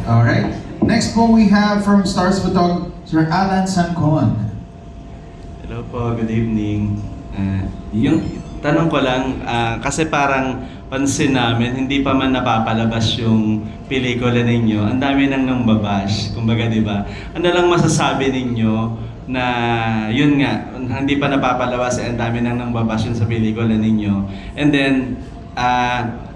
Alright. Next po we have from Stars Photog, Sir Alan Sancon. Hello po, good evening. Yung tanong ko lang, kasi parang pansin namin, hindi pa man napapalabas yung pelikula ninyo. Ang dami nang babash, kumbaga di ba? Ano lang masasabi ninyo na yun nga, hindi pa napapalabas, ang dami nang babash yun sa pelikula ninyo. And then,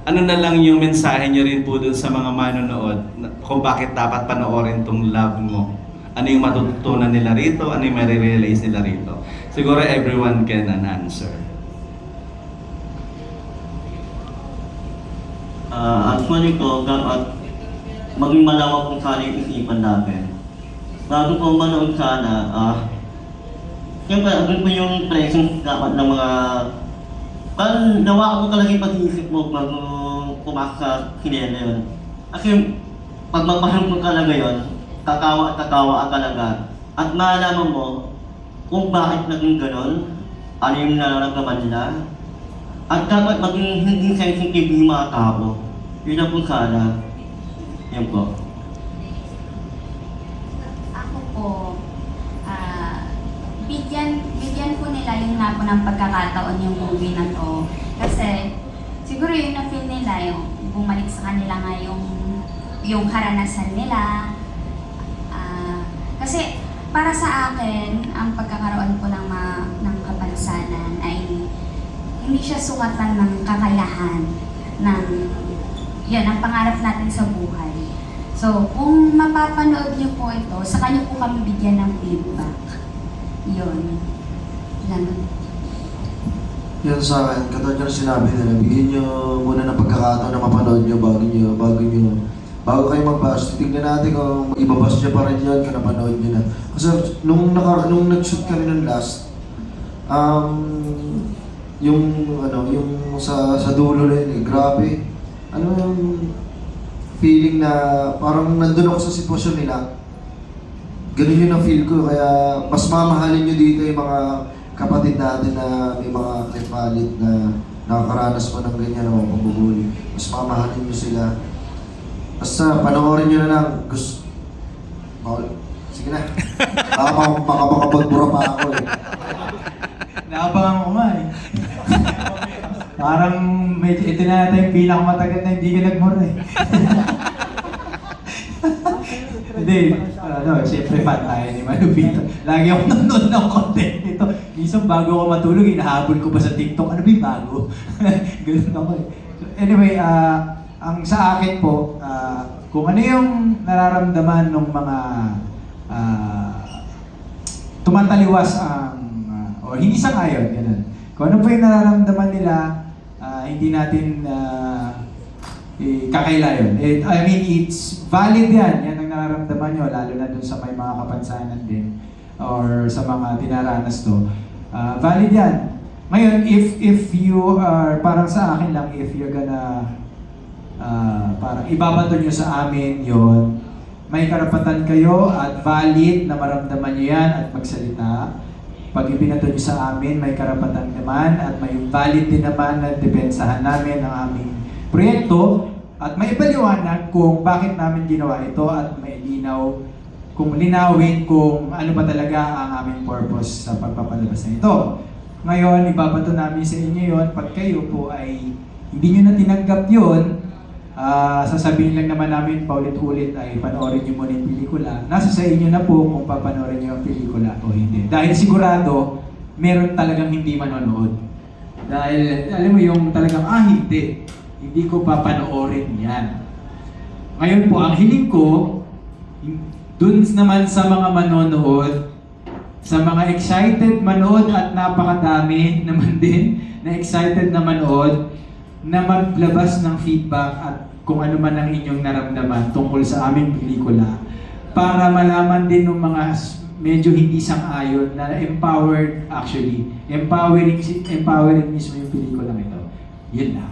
ano na lang yung mensahe nyo rin po dun sa mga manonood kung bakit dapat panoorin tong Love Mo? Ano yung matututunan nila rito? Ano yung marirealize nila rito? Siguro everyone can answer. Actually po, dapat maging malawak kung sana yung isipan natin. Bago po manood sana, siyempre, agad po yung presence dapat ng mga... Parang nawa ko talaga yung pag-iisip mo bago pumasok sa kinela yun. Kasi pag magpahangkong ka talaga yun, kakawa at kakawa ka talaga. At maalaman mo kung bakit naging ganon, ano yung nararamdaman nila. At dapat maging hindi sensitive yung mga tao. Yun na po sana. Yan po. Ako po, bigyan po nila yung na po ng pagkakataon yung movie na to. Kasi siguro yung na-feel nila, yung bumalik sa kanila nga yung karanasan nila. Kasi para sa akin, ang pagkakaroon po ng kapansanan ay hindi siya sukatan ng kakayahan ng yan ang pangarap natin sa buhay. So, kung mapapanood niyo po ito, sa kanya po kami bigyan ng feedback. Yun. Ganun. Yan sa akin, katulad nyo na sinabi nila, bigyan nyo muna ng pagkakataon na mapanood nyo bago kayo mag-bash. Tignan natin kung ibabash nyo pa rin yun kung napanood nyo na. Kasi nung nag-shoot kami ng last, yung sa dulo na yun grabe. Ano yung feeling na parang nandun ako sa sitwasyon nila. Ganun yung na-feel ko, kaya mas mamahalin nyo dito yung mga kapatid natin na may mga cleft na nakakaranas pa ng ganyan na mga pambubuli. Mas mamahalin nyo sila. Basta panoorin nyo na lang. Sige na. Baka makapagbura pa ako eh. Naabangan ko nga eh. Parang medyo ito na natin yung pinakamatagal na hindi ka nagmura eh. Hindi, siyempre fan tayo ni Malupito. Lagi ako nanonood ng content nito. Minsan bago ako matulog, hinahabol ko pa sa TikTok, ano ba yung bago? Ganun ako eh. So, anyway, ang sa akin po, kung ano yung nararamdaman ng mga tumataliwas ang, o hindi sang-ayon, ganun. Kung ano po yung nararamdaman nila, hindi natin kakaila yun. I mean, it's valid yan. Yan ang nararamdaman nyo, lalo na dun sa may mga kapansanan din or sa mga dinaranas to. Valid yan. Ngayon, if you are, parang sa akin lang, if you're gonna parang ibabato nyo sa amin yon, may karapatan kayo at valid na maramdaman nyo yan at magsalita. Pag ibinato nyo sa amin, may karapatan naman at may valid din naman na depensahan namin ang aming proyekto at may ipaliwanag kung bakit namin ginawa ito at may linawin kung ano ba talaga ang aming purpose sa pagpapalabas na ito. Ngayon, ibabato namin sa inyo yon. Pag kayo po ay hindi nyo na tinanggap yun, sasabihin lang naman namin paulit-ulit ay panoorin nyo muna yung pelikula. Nasa sa inyo na po kung papanoorin nyo ang pelikula o hindi. Dahil sigurado, meron talagang hindi manonood. Dahil, alam mo yung talagang, hindi ko papanoorin yan. Ngayon po, ang hiling ko, dun naman sa mga manonood, sa mga excited manood at napakadami naman din na excited na manood, na maglabas ng feedback at kung ano man ang inyong naramdaman tungkol sa aming pelikula para malaman din ng mga medyo hindi sang-ayon na empowered actually. Empowering mismo yung pelikula ito. Yun na.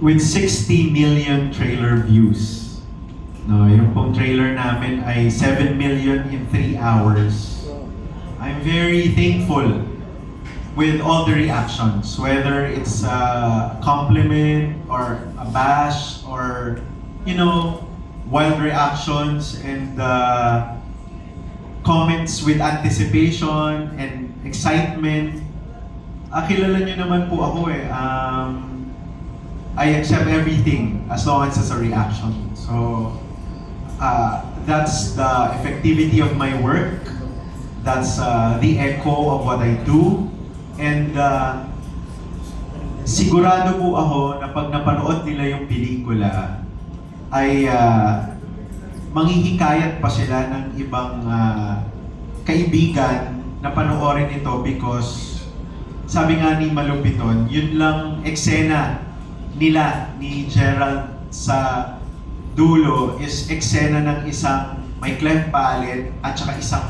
With 60 million trailer views, no, yung pong trailer namin ay 7 million in 3 hours. I'm very thankful with all the reactions, whether it's a compliment or a bash or, you know, wild reactions and comments with anticipation and excitement. Kilala nyo naman po ako eh. I accept everything as long as it's a reaction. So, that's the effectivity of my work. That's the echo of what I do. And sigurado po ako na pag napanood nila yung pelikula, ay manghihikayat pa sila ng ibang kaibigan na panoorin ito because sabi nga ni Malupiton, yun lang eksena nila ni Gerald sa dulo is eksena ng isang may cleft palate at saka isang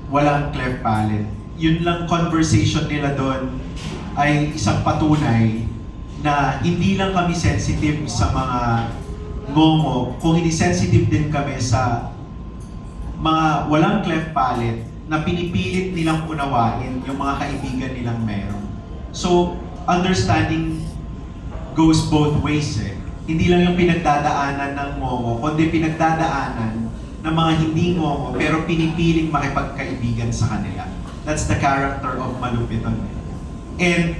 walang cleft palate. Yun lang conversation nila doon ay isang patunay na hindi lang kami sensitive sa mga ngomo, kung hindi sensitive din kami sa mga walang cleft palate na pinipilit nilang unawain yung mga kaibigan nilang meron. So, understanding goes both ways eh. Hindi lang yung pinagdadaanan ng ngomo, kundi pinagdadaanan ng mga hindi ngomo pero pinipiling makipagkaibigan sa kanila. That's the character of Malupiton. And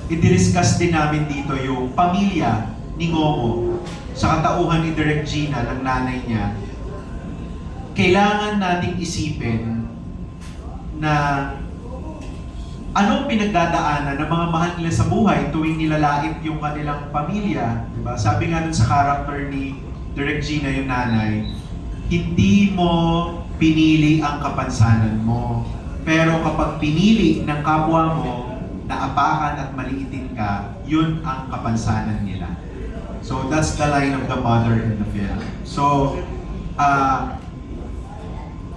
i-discuss din namin dito yung pamilya ni Ngomo sa katauhan ni Direk Gina ng nanay niya. Kailangan nating isipin na anong pinagdadaanan ng mga mahal nila sa buhay tuwing nilalait yung kanilang pamilya. Diba? Sabi nga dun sa character ni Direk Gina, yung nanay, hindi mo pinili ang kapansanan mo. Pero kapag pinili ng kapwa mo na apakan at maliitin ka, yun ang kapansanan nila. So that's the line of the mother in the film. So,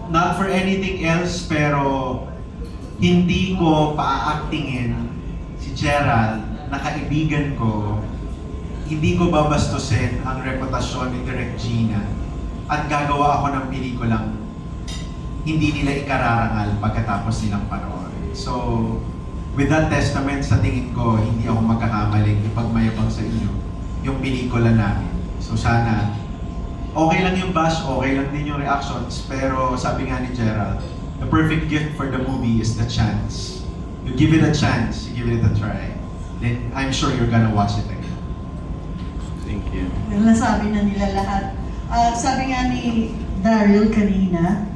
not for anything else, pero hindi ko pa-actingin si Gerald na kaibigan ko, hindi ko babastusin ang reputasyon ni Direk Gina at gagawa ako ng pelikulang hindi nila ikararangal pagkatapos nilang panoorin. So, with that testament, sa tingin ko, hindi ako magkakamaling ipagmayabang sa inyo yung pelikula namin. So sana, okay lang yung bash, okay lang din yung reactions, pero sabi nga ni Gerald, the perfect gift for the movie is the chance. You give it a chance, you give it a try, then I'm sure you're gonna watch it again. Thank you. Nasabi na nila lahat. Sabi nga ni Daryl kanina,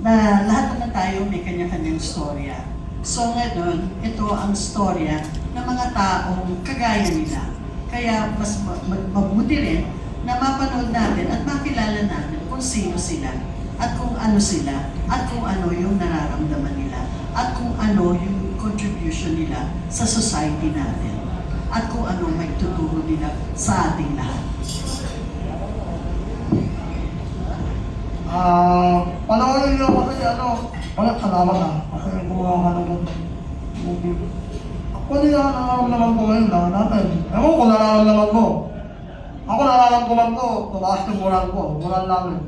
na lahat naman tayo may kanya-kanyang storya. So ngayon, ito ang storya ng mga taong kagaya nila. Kaya mas mabuti rin na mapanood natin at makilala natin kung sino sila at kung ano sila at kung ano yung nararamdaman nila at kung ano yung contribution nila sa society natin at kung ano may tuturo nila sa ating lahat. Panoorin niyo kasi walang salamat kasi gumawa ka ng movie. Ako nila nararamdaman ko ngayon natin. Ewan ko nararamdaman ko. Ako nararamdaman ko, tumaas yung moral namin.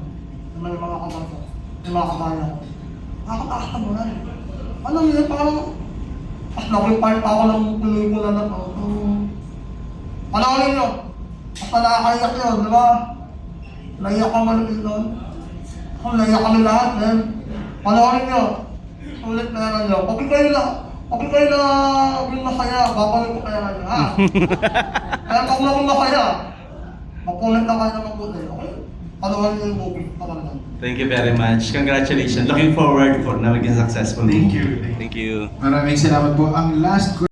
May mga kamarto, may mga kabayan. Nakakataas na moral. Alam niyo, parang mas laking part ako ng pelikula na to. Panoorin niyo, basta nakakaiyak yun, di ba? Naiyak ka malulit doon. Kung naiyak kami lahat, panoorin nyo. Sulit na yan nyo. Pag kayo na yung masaya, babalik ko kaya nyo, ha? Kaya pag na kung masaya, magpulit na kayo na mabuti, okay? Panoorin nyo yung movie. Thank you very much. Congratulations. Looking forward for na maging successful Thank movie. you. Thank you. Maraming salamat po. Ang last question